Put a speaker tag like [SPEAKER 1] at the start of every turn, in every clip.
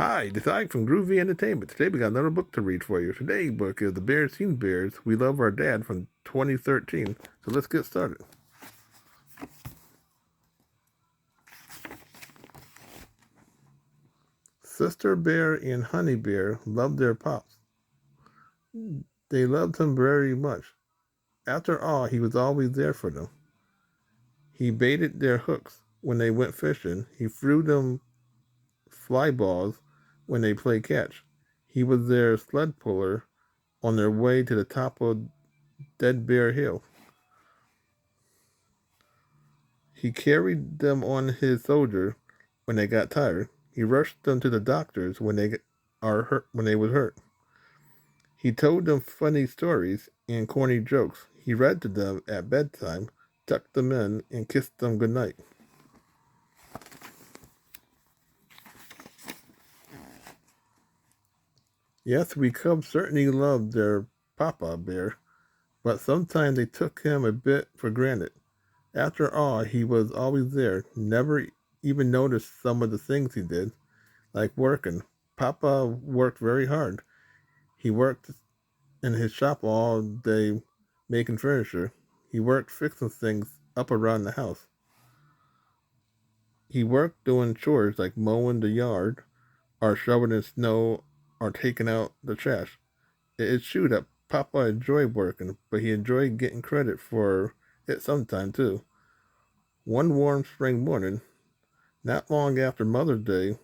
[SPEAKER 1] Hi, this is Ike from Groovy Entertainment. Today we got another book to read for you. Today's book is The Bears Seen Bears, We Love Our Dad from 2013. So let's get started. Sister Bear and Honey Bear loved their pops. They loved him very much. After all, he was always there for them. He baited their hooks when they went fishing. He threw them fly balls when they played catch. He was their sled puller on their way to the top of Dead Bear Hill. He carried them on his shoulder when they got tired. He rushed them to the doctors when they was hurt. He told them funny stories and corny jokes. He read to them at bedtime, tucked them in, and kissed them goodnight. Yes, we cubs certainly loved their Papa Bear, but sometimes they took him a bit for granted. After all, he was always there, never even noticed some of the things he did, like working. Papa worked very hard. He worked in his shop all day making furniture. He worked fixing things up around the house. He worked doing chores like mowing the yard or shoveling snow or taking out the trash. It's true that Papa enjoyed working, but he enjoyed getting credit for it sometime too. One warm spring morning, not long after Mother's Day,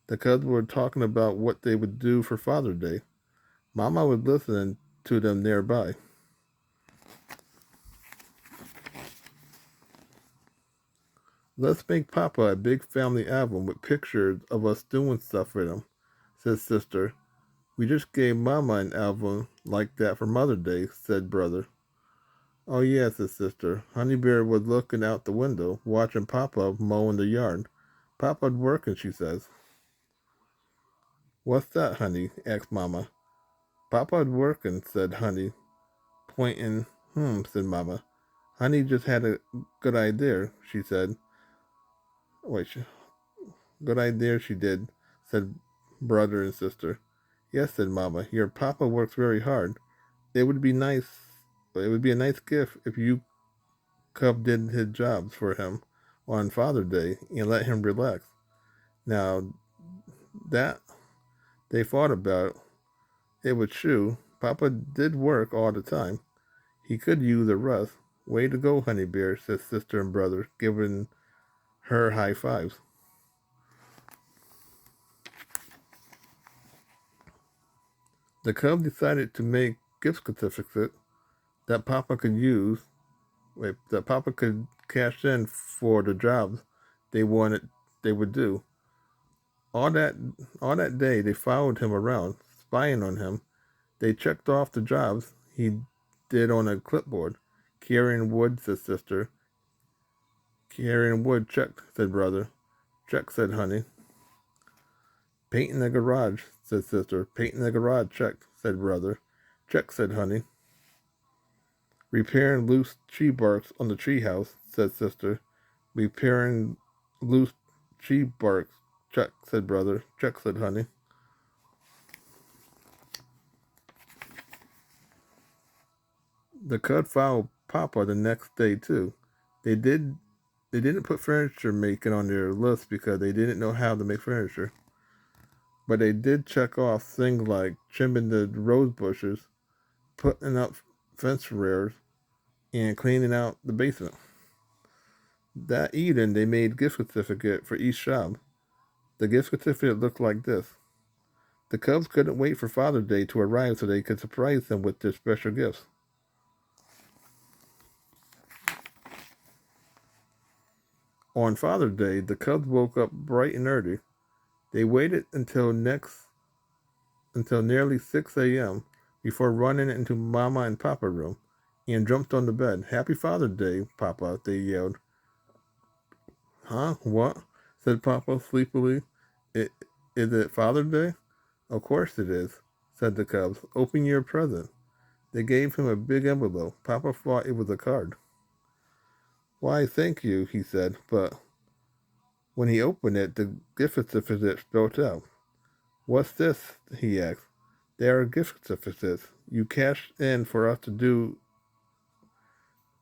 [SPEAKER 1] the cubs were talking about what they would do for Father's Day. Mama was listening to them nearby. Let's make Papa a big family album with pictures of us doing stuff with him, said Sister. We just gave Mama an album like that for Mother's Day, said Brother. Oh, yeah, said Sister. Honey Bear was looking out the window, watching Papa mowing the yard. Papa's working, she says. What's that, Honey? Asked Mama. Papa's working, said Honey, pointing. Said Mama. Honey just had a good idea, she said. Wait, good idea she did, said Brother and Sister. Yes, said Mama. Your Papa works very hard. It would be nice. It would be a nice gift if you cub did his jobs for him on Father's Day and let him relax. Now that they thought about it was true. Papa did work all the time. He could use a rest. Way to go, Honey Bear, said Sister and Brother, giving her high fives. The cub decided to make gift certificates that Papa could use, that Papa could cash in for the jobs they wanted they would do. All that all that day they followed him around, spying on him. They checked off the jobs he did on a clipboard. Carrying wood, said Sister. Carrying wood, check, said Brother. Check, said Honey. Painting the garage, said Sister. Painting the garage, check, said Brother. Check, said Honey. Repairing loose tree barks on the treehouse, said Sister. Repairing loose tree barks, check, said Brother. Check, said Honey. The cub followed Papa the next day too. They did they didn't put furniture making on their list because they didn't know how to make furniture. But they did check off things like trimming the rose bushes, putting up fence rails, and cleaning out the basement. That evening, they made gift certificate for each job. The gift certificate looked like this. The Cubs couldn't wait for Father's Day to arrive so they could surprise them with their special gifts. On Father's Day, the Cubs woke up bright and early. They waited until nearly 6 a.m. before running into Mama and Papa's room and jumped on the bed. Happy Father's Day, Papa, they yelled. Huh? What? Said Papa sleepily. It, is it Father's Day? Of course it is, said the Cubs. Open your present. They gave him a big envelope. Papa thought it was a card. Why, thank you, he said, but when he opened it, the gift certificate spelled out. What's this? He asked. They are gift certificates. You cashed in for us to do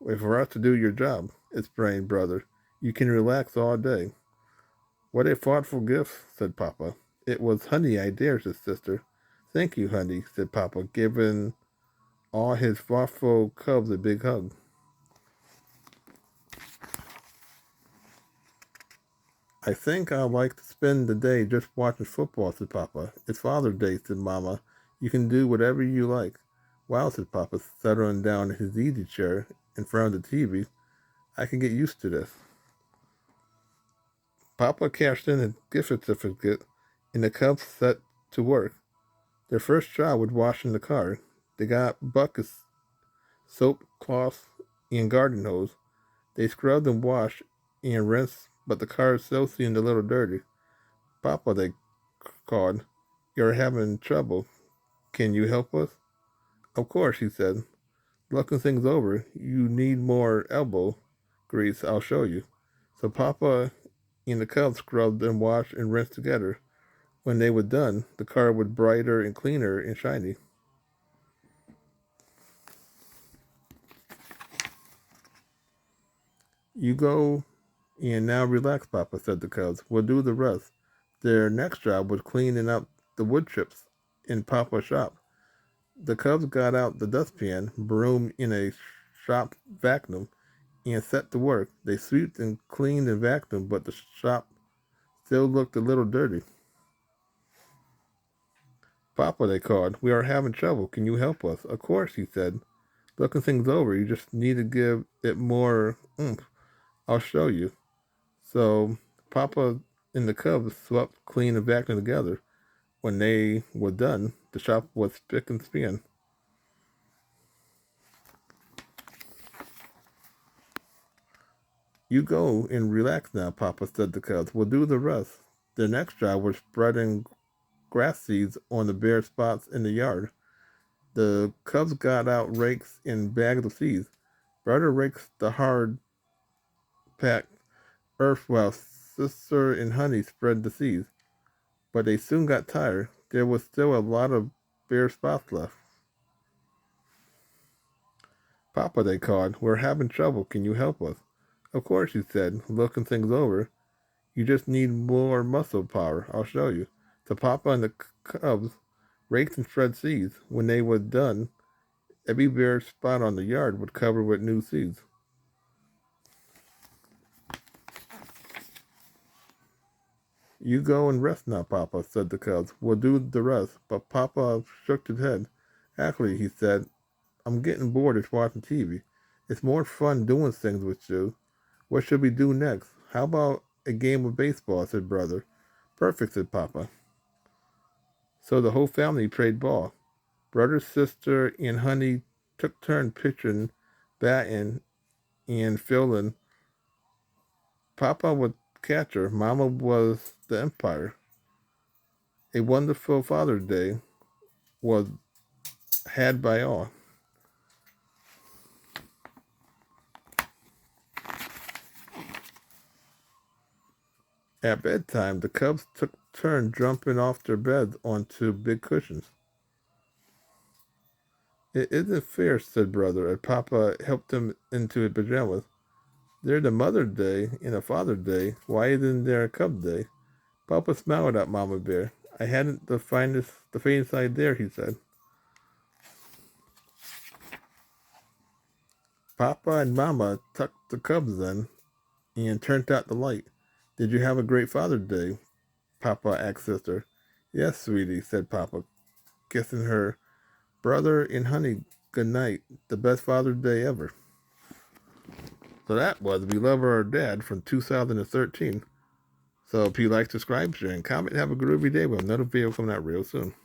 [SPEAKER 1] your job, explained Brother. You can relax all day. What a thoughtful gift, said Papa. It was Honey I dared, his sister. Thank you, Honey, said Papa, giving all his thoughtful cubs a big hug. I think I'd like to spend the day just watching football, said Papa. It's Father's Day, said Mama. You can do whatever you like. Wow, said Papa, settling down in his easy chair in front of the TV. I can get used to this. Papa cashed in a gift certificate, and the Cubs set to work. Their first job was washing the car. They got buckets, soap, cloth, and garden hose. They scrubbed and washed and rinsed, but the car still seemed a little dirty. Papa, they called. You're having trouble. Can you help us? Of course, he said. Looking things over, you need more elbow grease. I'll show you. So Papa and the Cubs scrubbed and washed and rinsed together. When they were done, the car was brighter and cleaner and shiny. You go and now relax, Papa, said the Cubs. We'll do the rest. Their next job was cleaning up the wood chips in Papa's shop. The Cubs got out the dustpan, broom in a shop vacuum, and set to work. They swept and cleaned and vacuumed, but the shop still looked a little dirty. Papa, they called. We are having trouble. Can you help us? Of course, he said. Looking things over, you just need to give it more oomph. I'll show you. So Papa and the Cubs swept, cleaned, and vacuumed together. When they were done, the shop was spick and span. You go and relax now, Papa, said the Cubs. We'll do the rest. Their next job was spreading grass seeds on the bare spots in the yard. The Cubs got out rakes and bags of seeds. Brother raked the hard packed earth while Sister and Honey spread the seeds. But they soon got tired. There was still a lot of bare spots left. Papa, they called. We're having trouble. Can you help us? Of course, he said, looking things over. You just need more muscle power. I'll show you. So Papa and the Cubs raked and spread seeds. When they were done, every bare spot on the yard was covered with new seeds. You go and rest now, Papa, said the Cubs. We'll do the rest. But Papa shook his head. Actually, he said, I'm getting bored of watching TV. It's more fun doing things with you. What should we do next? How about a game of baseball, said Brother. Perfect, said Papa. So the whole family played ball. Brother, sister, and Honey took turns pitching, batting, and fielding. Papa was catcher. Mama was the umpire. A wonderful Father's Day was had by all. At bedtime, the Cubs took turns jumping off their beds onto big cushions. It isn't fair, said Brother, as Papa helped him into his pajamas. There's a Mother's Day and a Father's Day. Why isn't there a Cub Day? Papa smiled at Mama Bear. I hadn't the faintest idea, he said. Papa and Mama tucked the Cubs in and turned out the light. Did you have a great Father's Day? Papa asked Sister. Yes, sweetie, said Papa, kissing her. Brother and Honey, good night. The best Father's Day ever. So that was We Love Our Dad from 2013. So if you like, subscribe, share, and comment, have a groovy day with another video coming out real soon.